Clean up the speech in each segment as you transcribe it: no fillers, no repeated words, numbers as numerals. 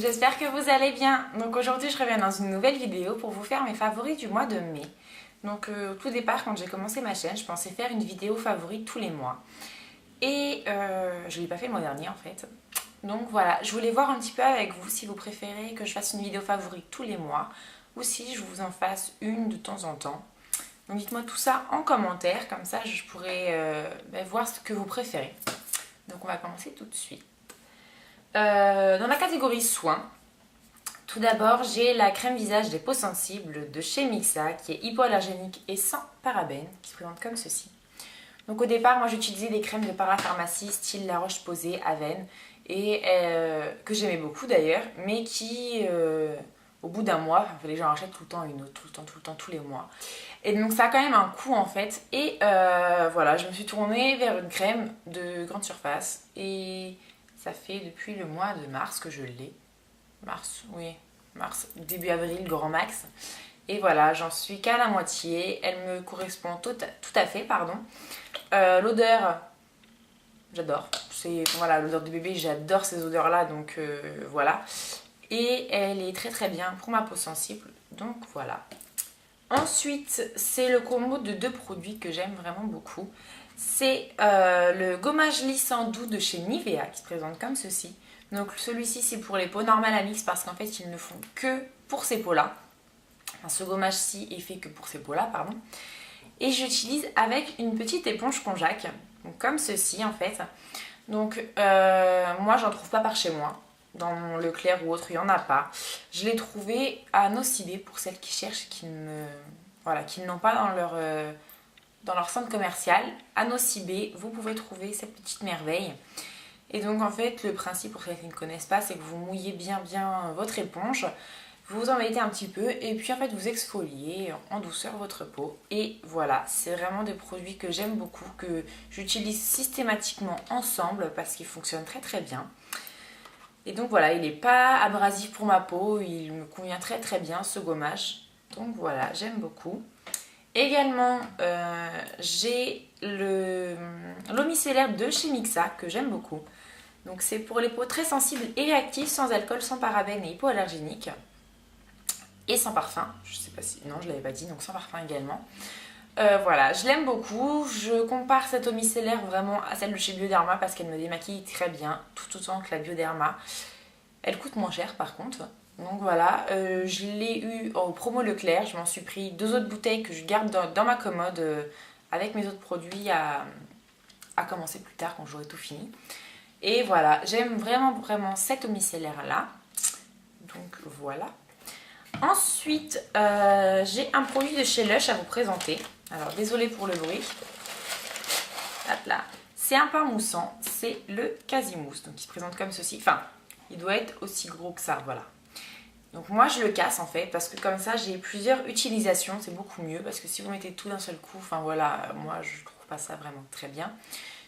j'espère que vous allez bien. Donc aujourd'hui je reviens dans une nouvelle vidéo pour vous faire mes favoris du mois de mai. Donc au tout départ quand j'ai commencé ma chaîne, je pensais faire une vidéo favori tous les mois. Et je ne l'ai pas fait le mois dernier en fait. Donc voilà, je voulais voir un petit peu avec vous si vous préférez que je fasse une vidéo favori tous les mois ou si je vous en fasse une de temps en temps. Donc dites-moi tout ça en commentaire, comme ça je pourrai voir ce que vous préférez. Donc on va commencer tout de suite. Dans la catégorie soins, tout d'abord j'ai la crème visage des peaux sensibles de chez Mixa qui est hypoallergénique et sans parabènes, qui se présente comme ceci. Donc au départ moi j'utilisais des crèmes de parapharmacie style La Roche-Posay, Avène et que j'aimais beaucoup d'ailleurs, mais qui au bout d'un mois, il fallait que j'en rachète tout le temps une autre, tout le temps, tous les mois. Et donc ça a quand même un coût en fait. Et voilà, je me suis tournée vers une crème de grande surface et ça fait depuis le mois de mars que je l'ai. Mars, oui, mars, début avril, grand max. Et voilà, j'en suis qu'à la moitié. Elle me correspond tout à fait, pardon. L'odeur, j'adore. C'est voilà, l'odeur de bébé, j'adore ces odeurs-là, donc voilà. Et elle est très très bien pour ma peau sensible, donc voilà. Ensuite, c'est le combo de deux produits que j'aime vraiment beaucoup. C'est le gommage lissant doux de chez Nivea qui se présente comme ceci. Donc celui-ci c'est pour les peaux normales à mix parce qu'en fait ils ne font que pour ces peaux-là. Enfin, ce gommage-ci est fait que pour ces peaux-là, pardon. Et j'utilise avec une petite éponge konjac, donc comme ceci en fait. Donc moi j'en trouve pas par chez moi. Dans mon Leclerc ou autre, il n'y en a pas. Je l'ai trouvé à Nocibé pour celles qui cherchent, qui n'ont pas dans leur centre commercial. À Nocibé, vous pouvez trouver cette petite merveille. Et donc en fait, le principe pour celles qui ne connaissent pas, c'est que vous mouillez bien votre éponge, vous en mettez un petit peu et puis en fait vous exfoliez en douceur votre peau. Et voilà, c'est vraiment des produits que j'aime beaucoup, que j'utilise systématiquement ensemble parce qu'ils fonctionnent très très bien. Et donc voilà, il n'est pas abrasif pour ma peau, il me convient très très bien ce gommage. Donc voilà, j'aime beaucoup. Également, j'ai l'eau micellaire de chez Mixa que j'aime beaucoup. Donc c'est pour les peaux très sensibles et réactives, sans alcool, sans parabènes et hypoallergéniques. Et sans parfum, je sais pas si... Non, je ne l'avais pas dit, donc sans parfum également. Voilà, je l'aime beaucoup. Je compare cette eau micellaire vraiment à celle de chez Bioderma parce qu'elle me démaquille très bien, tout autant que la Bioderma. Elle coûte moins cher par contre. Donc voilà, je l'ai eu au promo Leclerc. Je m'en suis pris 2 autres bouteilles que je garde dans ma commode avec mes autres produits à commencer plus tard quand j'aurai tout fini. Et voilà, j'aime vraiment cette eau micellaire là. Donc voilà. Ensuite, j'ai un produit de chez Lush à vous présenter. Alors, désolée pour le bruit. Hop là. C'est un pain moussant, c'est le Quasi-Mousse. Donc, il se présente comme ceci. Enfin, il doit être aussi gros que ça, voilà. Donc, moi, je le casse en fait, parce que comme ça, j'ai plusieurs utilisations. C'est beaucoup mieux, parce que si vous mettez tout d'un seul coup, enfin voilà, moi, je trouve pas ça vraiment très bien.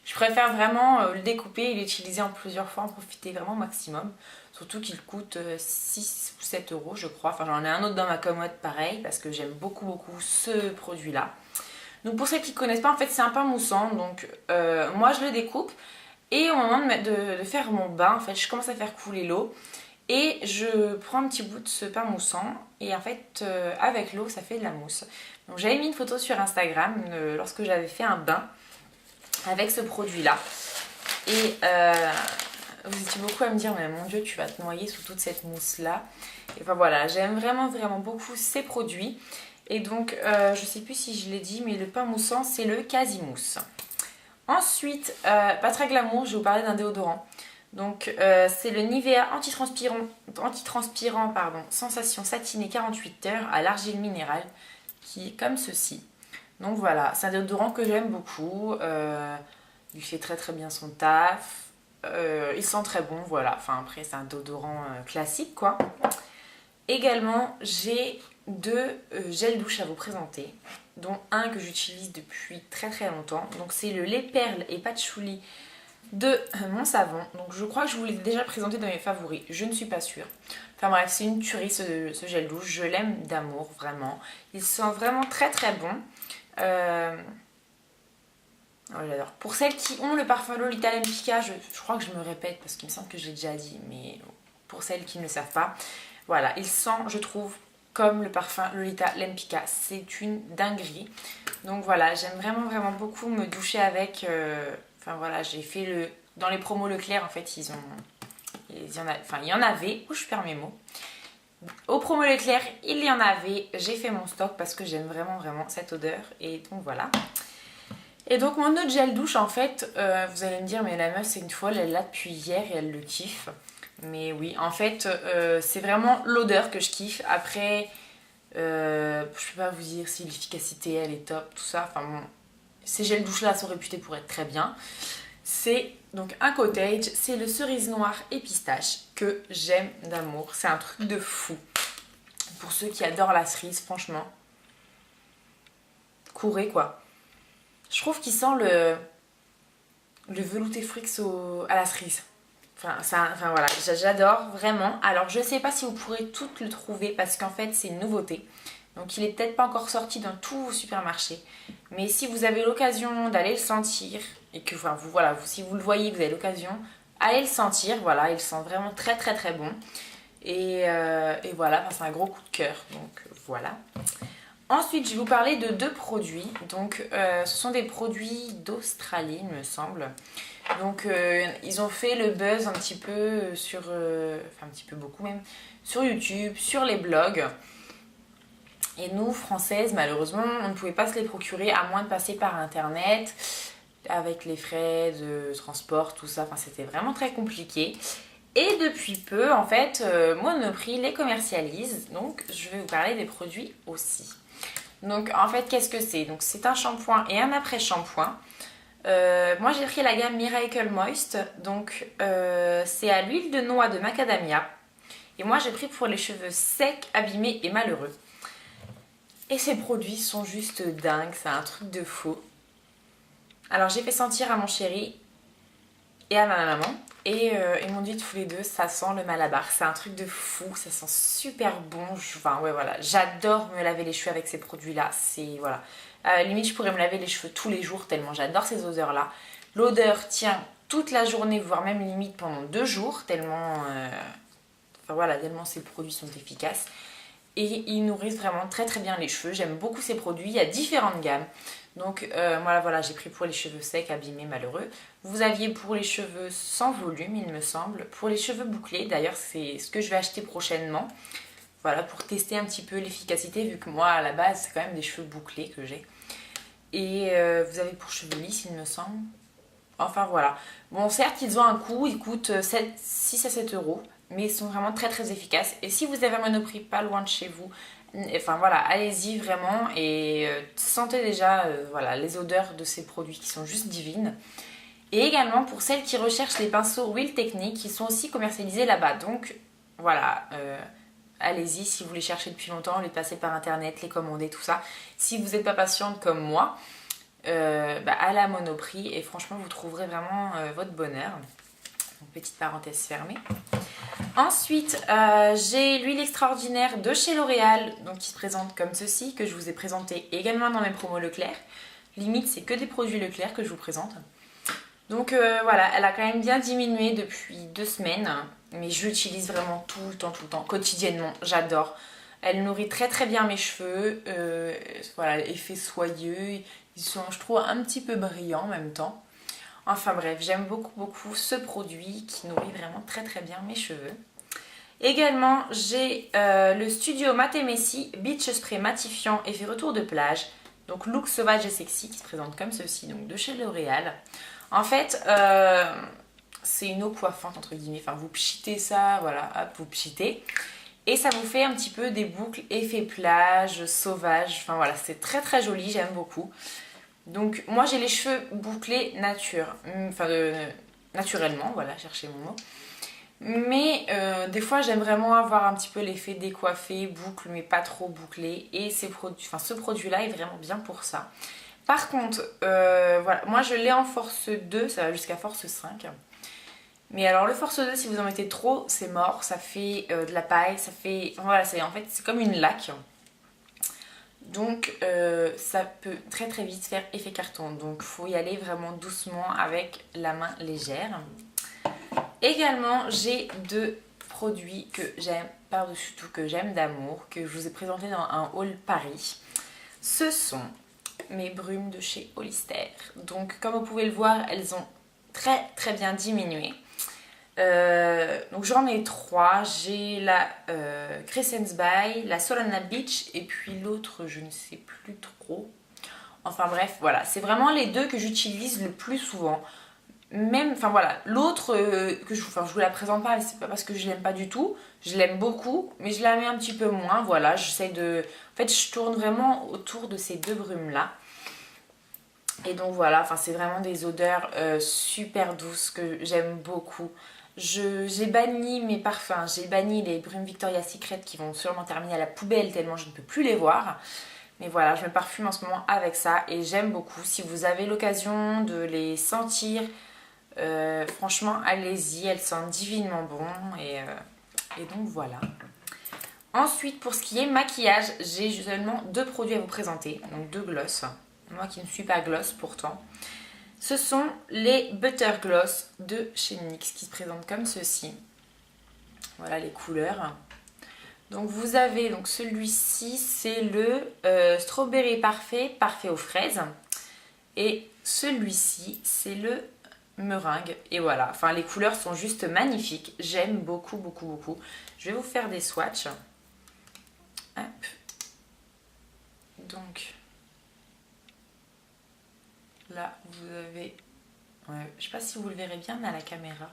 Je préfère vraiment le découper et l'utiliser en plusieurs fois, en profiter vraiment au maximum. Surtout qu'il coûte 6 ou 7 euros je crois. Enfin j'en ai un autre dans ma commode pareil parce que j'aime beaucoup ce produit là. Donc pour celles qui ne connaissent pas, en fait c'est un pain moussant. Donc moi je le découpe et au moment de faire mon bain, en fait je commence à faire couler l'eau. Et je prends un petit bout de ce pain moussant et en fait avec l'eau ça fait de la mousse. Donc j'avais mis une photo sur Instagram lorsque j'avais fait un bain avec ce produit là et vous étiez beaucoup à me dire mais mon dieu tu vas te noyer sous toute cette mousse là. Et enfin voilà, j'aime vraiment beaucoup ces produits. Et donc je sais plus si je l'ai dit mais le pain moussant c'est le Quasi-Mousse. Ensuite pas très glamour, je vais vous parler d'un déodorant. Donc c'est le Nivea anti-transpirant pardon, sensation satinée 48 heures à l'argile minérale qui est comme ceci. Donc voilà, c'est un déodorant que j'aime beaucoup, il fait très bien son taf, il sent très bon, voilà, enfin après c'est un déodorant classique quoi. Également j'ai 2 gels douche à vous présenter, dont un que j'utilise depuis très longtemps, donc c'est le lait perle et patchouli de mon savon. Donc je crois que je vous l'ai déjà présenté dans mes favoris, je ne suis pas sûre. Enfin bref, c'est une tuerie ce gel douche, je l'aime d'amour vraiment. Il sent vraiment très bon. Oh, j'adore. Pour celles qui ont le parfum Lolita Lempicka, je crois que je me répète parce qu'il me semble que je l'ai déjà dit, mais pour celles qui ne le savent pas. Voilà, il sent, je trouve, comme le parfum Lolita Lempicka. C'est une dinguerie. Donc voilà, j'aime vraiment beaucoup me doucher avec. Enfin voilà, j'ai fait le... Dans les promos Leclerc, en fait, il y en avait. Où je perds mes mots. Au promo Leclerc, il y en avait. J'ai fait mon stock parce que j'aime vraiment cette odeur. Et donc voilà. Et donc mon autre gel douche, en fait, vous allez me dire, mais la meuf c'est une folle, elle l'a depuis hier et elle le kiffe. Mais oui, en fait, c'est vraiment l'odeur que je kiffe. Après, je peux pas vous dire si l'efficacité elle est top, tout ça. Enfin bon, ces gels douche là sont réputés pour être très bien. C'est donc un cottage, c'est le cerise noire et pistache que j'aime d'amour. C'est un truc de fou. Pour ceux qui adorent la cerise, franchement, courez quoi. Je trouve qu'il sent le velouté Frix à la cerise. Enfin voilà, j'adore vraiment. Alors je sais pas si vous pourrez toutes le trouver parce qu'en fait c'est une nouveauté. Donc il est peut-être pas encore sorti dans tous vos supermarchés. Mais si vous avez l'occasion d'aller le sentir et que si vous le voyez, vous avez l'occasion, allez le sentir. Voilà, il sent vraiment très bon. Et voilà, c'est un gros coup de cœur. Donc voilà. Ensuite, je vais vous parler de 2 produits. Donc, ce sont des produits d'Australie, il me semble. Donc, ils ont fait le buzz un petit peu sur... un petit peu beaucoup même. Sur YouTube, sur les blogs. Et nous, Françaises, malheureusement, on ne pouvait pas se les procurer à moins de passer par Internet. Avec les frais de transport, tout ça. Enfin, c'était vraiment très compliqué. Et depuis peu, en fait, Monoprix les commercialise. Donc, je vais vous parler des produits aussi. Donc en fait qu'est-ce que c'est? Donc c'est un shampoing et un après-shampoing. Moi j'ai pris la gamme Miracle Moist. Donc c'est à l'huile de noix de macadamia. Et moi j'ai pris pour les cheveux secs, abîmés et malheureux. Et ces produits sont juste dingues, c'est un truc de fou. Alors j'ai fait sentir à mon chéri et à ma maman. Et ils m'ont dit tous les deux, ça sent le Malabar. C'est un truc de fou, ça sent super bon. Enfin ouais voilà, j'adore me laver les cheveux avec ces produits-là. C'est voilà. Limite je pourrais me laver les cheveux tous les jours tellement j'adore ces odeurs-là. L'odeur tient toute la journée, voire même limite pendant 2 jours, tellement tellement ces produits sont efficaces. Et ils nourrissent vraiment très bien les cheveux. J'aime beaucoup ces produits, il y a différentes gammes. Donc voilà, j'ai pris pour les cheveux secs, abîmés, malheureux. Vous aviez pour les cheveux sans volume, il me semble. Pour les cheveux bouclés, d'ailleurs, c'est ce que je vais acheter prochainement. Voilà, pour tester un petit peu l'efficacité, vu que moi, à la base, c'est quand même des cheveux bouclés que j'ai. Et vous avez pour cheveux lisses, il me semble. Enfin, voilà. Bon, certes, ils ont un coût, ils coûtent 6 à 7 euros. Mais ils sont vraiment très efficaces. Et si vous avez un Monoprix pas loin de chez vous, enfin voilà, allez-y vraiment et sentez déjà les odeurs de ces produits qui sont juste divines. Et également pour celles qui recherchent les pinceaux Wheel Technique, qui sont aussi commercialisés là-bas. Donc voilà, allez-y si vous les cherchez depuis longtemps, les passer par internet, les commander, tout ça. Si vous n'êtes pas patiente comme moi, allez à Monoprix et franchement vous trouverez vraiment votre bonheur. Donc, petite parenthèse fermée. Ensuite, j'ai l'huile extraordinaire de chez L'Oréal, donc qui se présente comme ceci, que je vous ai présenté également dans mes promos Leclerc. Limite, c'est que des produits Leclerc que je vous présente. Donc voilà, elle a quand même bien diminué depuis 2 semaines, mais je l'utilise vraiment tout le temps, quotidiennement, j'adore. Elle nourrit très bien mes cheveux, effet soyeux, ils sont, je trouve, un petit peu brillants en même temps. Enfin bref, j'aime beaucoup ce produit qui nourrit vraiment très bien mes cheveux. Également, j'ai le Studio Matte Messi Beach Spray Matifiant Effet Retour de plage. Donc look sauvage et sexy qui se présente comme ceci, donc de chez L'Oréal. En fait, c'est une eau coiffante entre guillemets. Enfin, vous pchitez ça, voilà, hop, vous pchitez. Et ça vous fait un petit peu des boucles effet plage, sauvage. Enfin voilà, c'est très joli, j'aime beaucoup. Donc moi j'ai les cheveux bouclés naturellement, voilà, cherchez mon mot. Mais des fois j'aime vraiment avoir un petit peu l'effet décoiffé, boucle mais pas trop bouclé. Et ce produit-là est vraiment bien pour ça. Par contre, moi je l'ai en force 2, ça va jusqu'à force 5. Mais alors le force 2, si vous en mettez trop, c'est mort, ça fait de la paille, ça fait... Voilà, c'est comme une laque. Donc ça peut très vite faire effet carton. Donc il faut y aller vraiment doucement avec la main légère. Également j'ai 2 produit que j'aime par-dessus tout, que j'aime d'amour, que je vous ai présenté dans un haul Paris. Ce sont mes brumes de chez Hollister. Donc comme vous pouvez le voir, elles ont très bien diminué. Donc j'en ai 3. J'ai la Crescent Bay, la Solana Beach et puis l'autre je ne sais plus trop. Enfin bref, voilà, c'est vraiment les 2 que j'utilise le plus souvent. Même, enfin voilà, l'autre je vous la présente pas, c'est pas parce que je l'aime pas du tout, je l'aime beaucoup, mais je la mets un petit peu moins, voilà, j'essaie de... En fait, je tourne vraiment autour de ces 2 brumes-là. Et donc voilà, enfin c'est vraiment des odeurs super douces que j'aime beaucoup. J'ai banni mes parfums, j'ai banni les brumes Victoria's Secret qui vont sûrement terminer à la poubelle tellement je ne peux plus les voir. Mais voilà, je me parfume en ce moment avec ça et j'aime beaucoup. Si vous avez l'occasion de les sentir, franchement, allez-y, elles sentent divinement bon. Et donc voilà. Ensuite, pour ce qui est maquillage, j'ai seulement 2 produits à vous présenter. Donc 2 glosses. Moi qui ne suis pas gloss pourtant. Ce sont les Butter Gloss de chez NYX qui se présentent comme ceci. Voilà les couleurs. Donc vous avez donc celui-ci, c'est le Strawberry Parfait, parfait aux fraises. Et celui-ci, c'est le meringue. Et voilà, enfin les couleurs sont juste magnifiques. J'aime beaucoup. Je vais vous faire des swatchs. Hop. Donc là, vous avez... Ouais, je sais pas si vous le verrez bien à la caméra.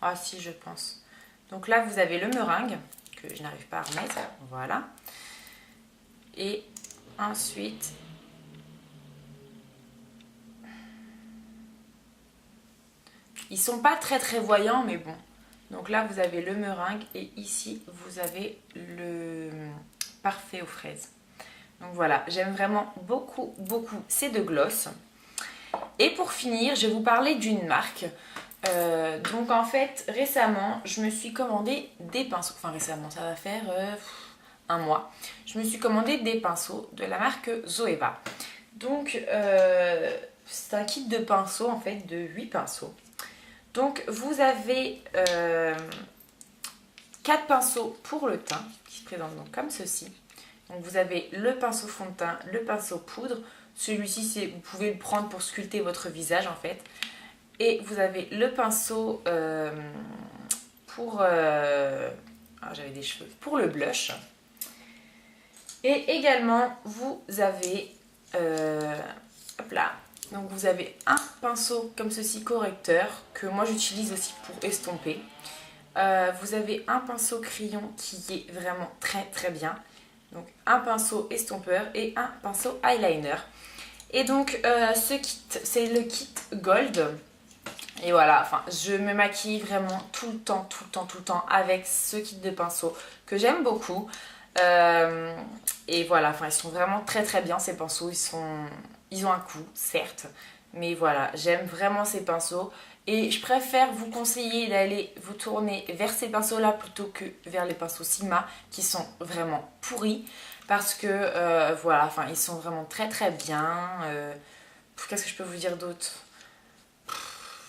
Ah si, je pense. Donc là, vous avez le meringue que je n'arrive pas à remettre, voilà. Et ensuite, ils sont pas très voyants, mais bon. Donc là, vous avez le meringue et ici, vous avez le parfait aux fraises. Donc voilà, j'aime vraiment beaucoup ces 2 glosses. Et pour finir, je vais vous parler d'une marque. Donc en fait, récemment, je me suis commandé des pinceaux. Enfin récemment, ça va faire un mois. Je me suis commandé des pinceaux de la marque Zoeva. Donc c'est un kit de pinceaux en fait, de 8 pinceaux. Donc vous avez 4 pinceaux pour le teint qui se présentent donc comme ceci. Donc vous avez le pinceau fond de teint, le pinceau poudre. Celui-ci, vous pouvez le prendre pour sculpter votre visage en fait. Et vous avez le pinceau pour... j'avais des cheveux. Pour le blush. Et également, vous avez... hop là. Donc vous avez un pinceau comme ceci correcteur que moi j'utilise aussi pour estomper. Vous avez un pinceau crayon qui est vraiment très bien. Donc un pinceau estompeur et un pinceau eyeliner. Et donc ce kit, c'est le kit Gold. Et voilà, enfin je me maquille vraiment tout le temps avec ce kit de pinceau que j'aime beaucoup. Et voilà, enfin ils sont vraiment très bien ces pinceaux, ils ont un coût certes, mais voilà, j'aime vraiment ces pinceaux et je préfère vous conseiller d'aller vous tourner vers ces pinceaux là plutôt que vers les pinceaux Sigma qui sont vraiment pourris parce que voilà, enfin ils sont vraiment très bien. Qu'est-ce que je peux vous dire d'autre?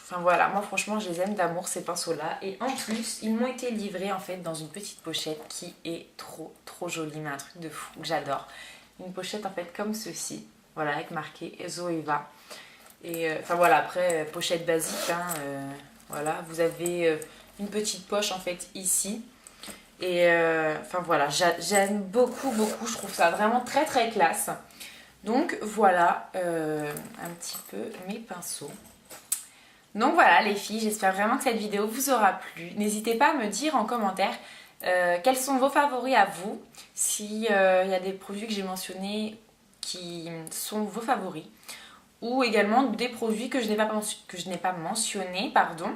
Enfin voilà, moi franchement je les aime d'amour ces pinceaux là et en plus ils m'ont été livrés en fait dans une petite pochette qui est trop jolie, mais un truc de fou que j'adore. Une pochette en fait comme ceci, voilà, avec marqué Zoeva. Et enfin voilà, après pochette basique hein, voilà, vous avez une petite poche en fait ici. Et enfin voilà, j'aime beaucoup, je trouve ça vraiment très classe. Donc voilà un petit peu mes pinceaux. Donc voilà les filles, j'espère vraiment que cette vidéo vous aura plu. N'hésitez pas à me dire en commentaire quels sont vos favoris à vous. S'il y a des produits que j'ai mentionnés qui sont vos favoris. Ou également des produits que je n'ai pas mentionnés, pardon,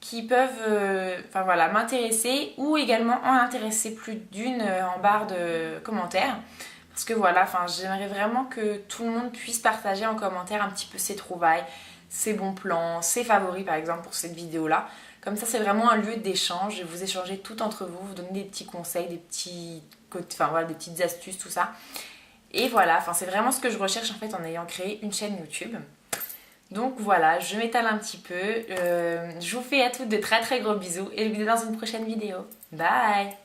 qui peuvent enfin, voilà, m'intéresser ou également en intéresser plus d'une en barre de commentaires. Parce que voilà, j'aimerais vraiment que tout le monde puisse partager en commentaire un petit peu ses trouvailles, ses bons plans, ses favoris par exemple pour cette vidéo là. Comme ça c'est vraiment un lieu d'échange, vous échangez tout entre vous, vous donnez des petits conseils, des petites astuces, tout ça. Et voilà, c'est vraiment ce que je recherche en fait en ayant créé une chaîne YouTube. Donc voilà, je m'étale un petit peu. Je vous fais à toutes de très très gros bisous et je vous dis dans une prochaine vidéo. Bye!